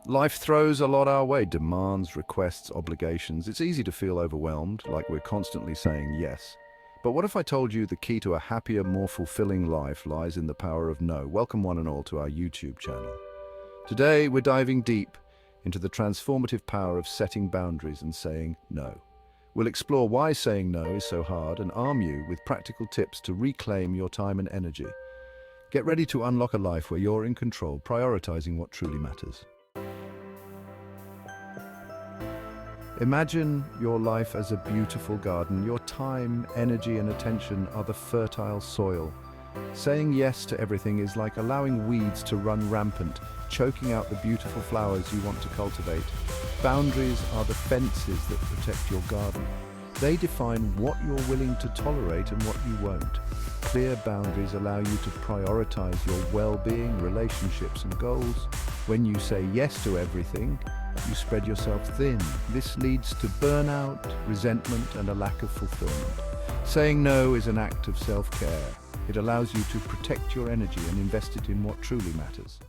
Life throws a lot our way, demands, requests, obligations. It's easy to feel overwhelmed, like we're constantly saying yes. But what if I told you the key to a happier, more fulfilling life lies in the power of no? Welcome one and all to our YouTube channel. Today, we're diving deep into the transformative power of setting boundaries and saying no. We'll explore why saying no is so hard and arm you with practical tips to reclaim your time and energy. Get ready to unlock a life where you're in control, prioritizing what truly matters. Imagine your life as a beautiful garden. Your time, energy, and attention are the fertile soil. Saying yes to everything is like allowing weeds to run rampant, choking out the beautiful flowers you want to cultivate. Boundaries are the fences that protect your garden. They define what you're willing to tolerate and what you won't. Clear boundaries allow you to prioritize your well-being, relationships, and goals. When you say yes to everything, you spread yourself thin. This leads to burnout, resentment, and a lack of fulfillment. Saying no is an act of self-care. It allows you to protect your energy and invest it in what truly matters.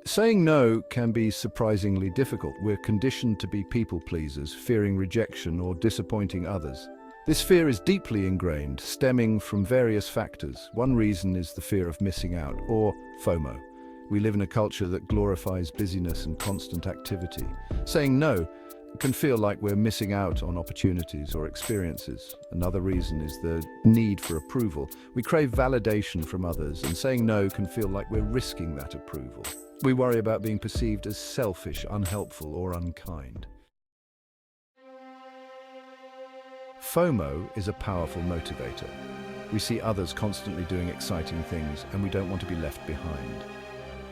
Saying no can be surprisingly difficult. We're conditioned to be people pleasers, fearing rejection or disappointing others. This fear is deeply ingrained, stemming from various factors. One reason is the fear of missing out, or FOMO. We live in a culture that glorifies busyness and constant activity. Saying no can feel like we're missing out on opportunities or experiences. Another reason is the need for approval. We crave validation from others, and saying no can feel like we're risking that approval. We worry about being perceived as selfish, unhelpful, or unkind. FOMO is a powerful motivator. We see others constantly doing exciting things, and we don't want to be left behind.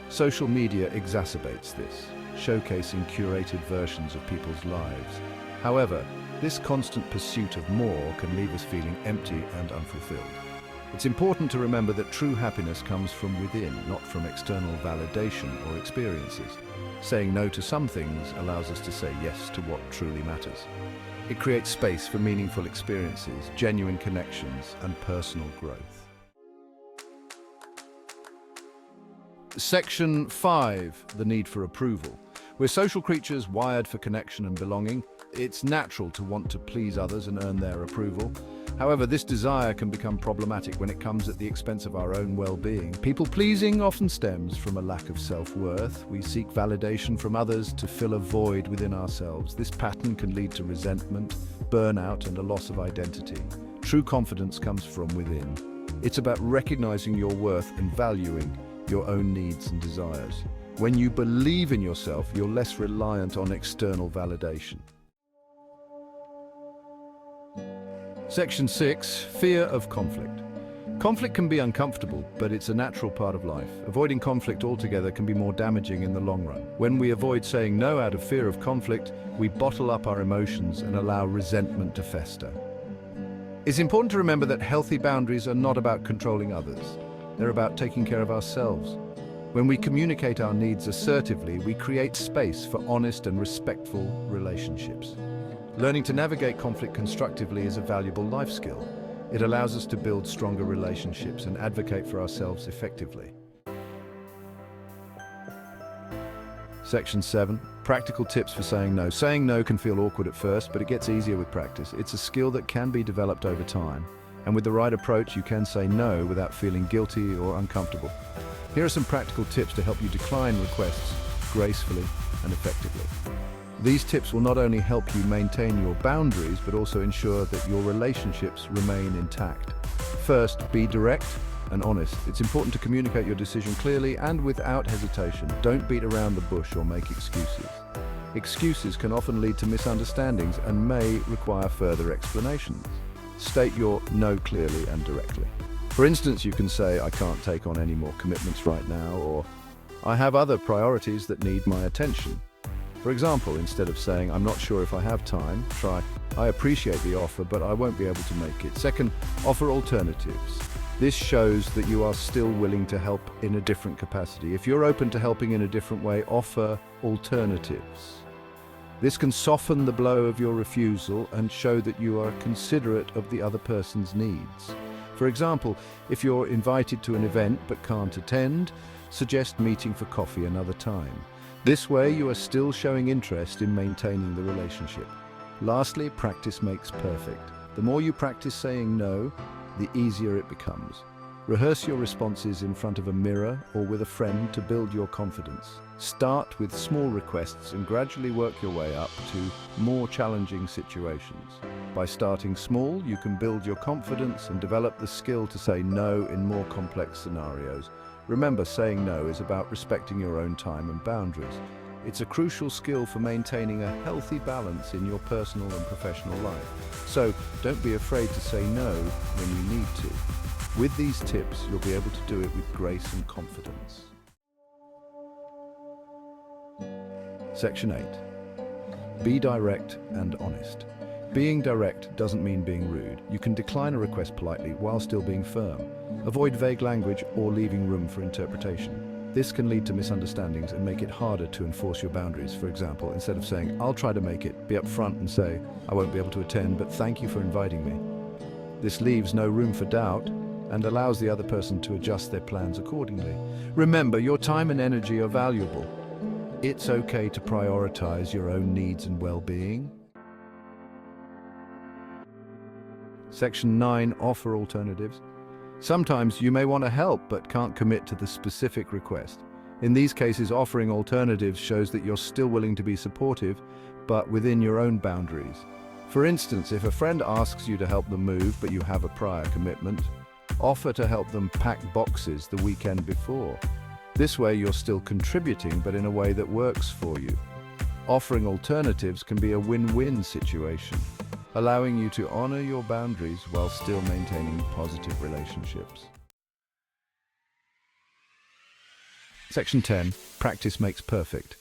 Social media exacerbates this, showcasing curated versions of people's lives. However, this constant pursuit of more can leave us feeling empty and unfulfilled. It's important to remember that true happiness comes from within, not from external validation or experiences. Saying no to some things allows us to say yes to what truly matters. It creates space for meaningful experiences, genuine connections, and personal growth. Section 5, the need for approval. We're social creatures wired for connection and belonging. It's natural to want to please others and earn their approval. However, this desire can become problematic when it comes at the expense of our own well-being. People-pleasing often stems from a lack of self-worth. We seek validation from others to fill a void within ourselves. This pattern can lead to resentment, burnout, and a loss of identity. True confidence comes from within. It's about recognizing your worth and valuing your own needs and desires. When you believe in yourself, you're less reliant on external validation. Section 6, fear of conflict. Conflict can be uncomfortable, but it's a natural part of life. Avoiding conflict altogether can be more damaging in the long run. When we avoid saying no out of fear of conflict, we bottle up our emotions and allow resentment to fester. It's important to remember that healthy boundaries are not about controlling others. They're about taking care of ourselves. When we communicate our needs assertively, we create space for honest and respectful relationships. Learning to navigate conflict constructively is a valuable life skill. It allows us to build stronger relationships and advocate for ourselves effectively. Section 7, practical tips for saying no. Saying no can feel awkward at first, but it gets easier with practice. It's a skill that can be developed over time. And with the right approach, you can say no without feeling guilty or uncomfortable. Here are some practical tips to help you decline requests gracefully and effectively. These tips will not only help you maintain your boundaries, but also ensure that your relationships remain intact. First, be direct and honest. It's important to communicate your decision clearly and without hesitation. Don't beat around the bush or make excuses. Excuses can often lead to misunderstandings and may require further explanations. State your no clearly and directly. For instance, you can say, "I can't take on any more commitments right now," or "I have other priorities that need my attention." For example, instead of saying, "I'm not sure if I have time," try, "I appreciate the offer, but I won't be able to make it." Second, offer alternatives. This shows that you are still willing to help in a different capacity. If you're open to helping in a different way, offer alternatives. This can soften the blow of your refusal and show that you are considerate of the other person's needs. For example, if you're invited to an event but can't attend, suggest meeting for coffee another time. This way, you are still showing interest in maintaining the relationship. Lastly, practice makes perfect. The more you practice saying no, the easier it becomes. Rehearse your responses in front of a mirror or with a friend to build your confidence. Start with small requests and gradually work your way up to more challenging situations. By starting small, you can build your confidence and develop the skill to say no in more complex scenarios. Remember, saying no is about respecting your own time and boundaries. It's a crucial skill for maintaining a healthy balance in your personal and professional life. So, don't be afraid to say no when you need to. With these tips, you'll be able to do it with grace and confidence. Section 8. Be direct and honest. Being direct doesn't mean being rude. You can decline a request politely while still being firm. Avoid vague language or leaving room for interpretation. This can lead to misunderstandings and make it harder to enforce your boundaries. For example, instead of saying, "I'll try to make it," be upfront and say, "I won't be able to attend, but thank you for inviting me." This leaves no room for doubt and allows the other person to adjust their plans accordingly. Remember, your time and energy are valuable. It's okay to prioritize your own needs and well-being. Section 9. Offer alternatives. Sometimes you may want to help but can't commit to the specific request. In these cases, offering alternatives shows that you're still willing to be supportive, but within your own boundaries. For instance, if a friend asks you to help them move but you have a prior commitment, offer to help them pack boxes the weekend before. This way you're still contributing, but in a way that works for you. Offering alternatives can be a win-win situation, allowing you to honor your boundaries while still maintaining positive relationships. Section 10. Practice makes perfect.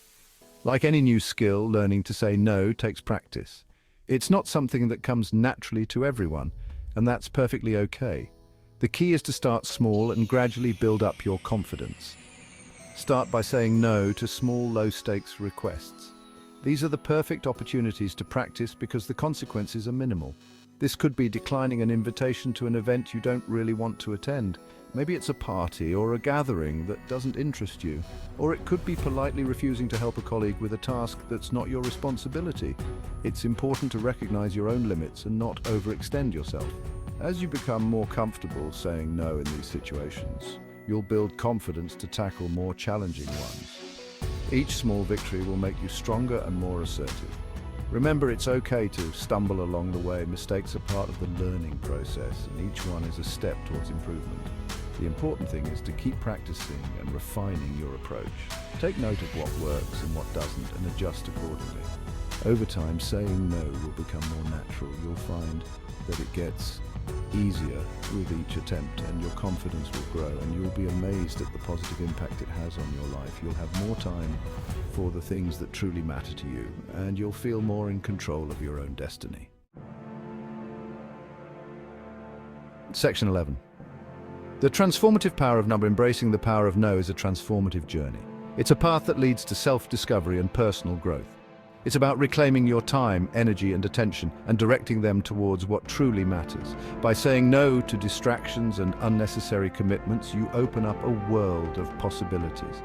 Like any new skill, learning to say no takes practice. It's not something that comes naturally to everyone, and that's perfectly okay. The key is to start small and gradually build up your confidence. Start by saying no to small, low-stakes requests. These are the perfect opportunities to practice because the consequences are minimal. This could be declining an invitation to an event you don't really want to attend. Maybe it's a party or a gathering that doesn't interest you. Or it could be politely refusing to help a colleague with a task that's not your responsibility. It's important to recognize your own limits and not overextend yourself. As you become more comfortable saying no in these situations, you'll build confidence to tackle more challenging ones. Each small victory will make you stronger and more assertive. Remember, it's okay to stumble along the way. Mistakes are part of the learning process, and each one is a step towards improvement. The important thing is to keep practicing and refining your approach. Take note of what works and what doesn't, and adjust accordingly. Over time, saying no will become more natural. You'll find that it gets easier with each attempt, and your confidence will grow, and you'll be amazed at the positive impact it has on your life. You'll have more time for the things that truly matter to you, and you'll feel more in control of your own destiny. Section 11. The transformative power of number. Embracing the power of no is a transformative journey. It's a path that leads to self-discovery and personal growth. It's about reclaiming your time, energy, and attention and directing them towards what truly matters. By saying no to distractions and unnecessary commitments, you open up a world of possibilities.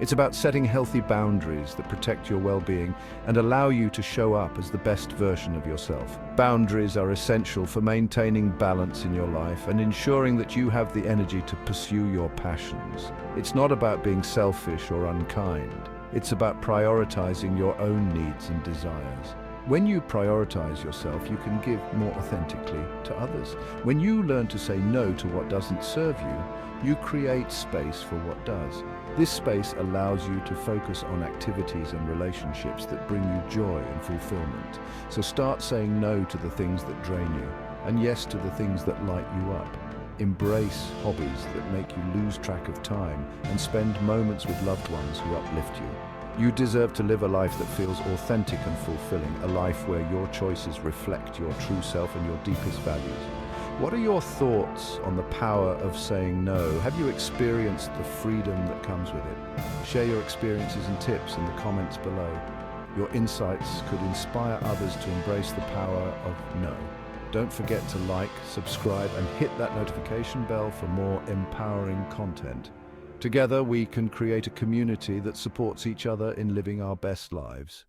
It's about setting healthy boundaries that protect your well-being and allow you to show up as the best version of yourself. Boundaries are essential for maintaining balance in your life and ensuring that you have the energy to pursue your passions. It's not about being selfish or unkind. It's about prioritizing your own needs and desires. When you prioritize yourself, you can give more authentically to others. When you learn to say no to what doesn't serve you, you create space for what does. This space allows you to focus on activities and relationships that bring you joy and fulfillment. So start saying no to the things that drain you, and yes to the things that light you up. Embrace hobbies that make you lose track of time and spend moments with loved ones who uplift you. You deserve to live a life that feels authentic and fulfilling, a life where your choices reflect your true self and your deepest values. What are your thoughts on the power of saying no? Have you experienced the freedom that comes with it? Share your experiences and tips in the comments below. Your insights could inspire others to embrace the power of no. Don't forget to like, subscribe, and hit that notification bell for more empowering content. Together, we can create a community that supports each other in living our best lives.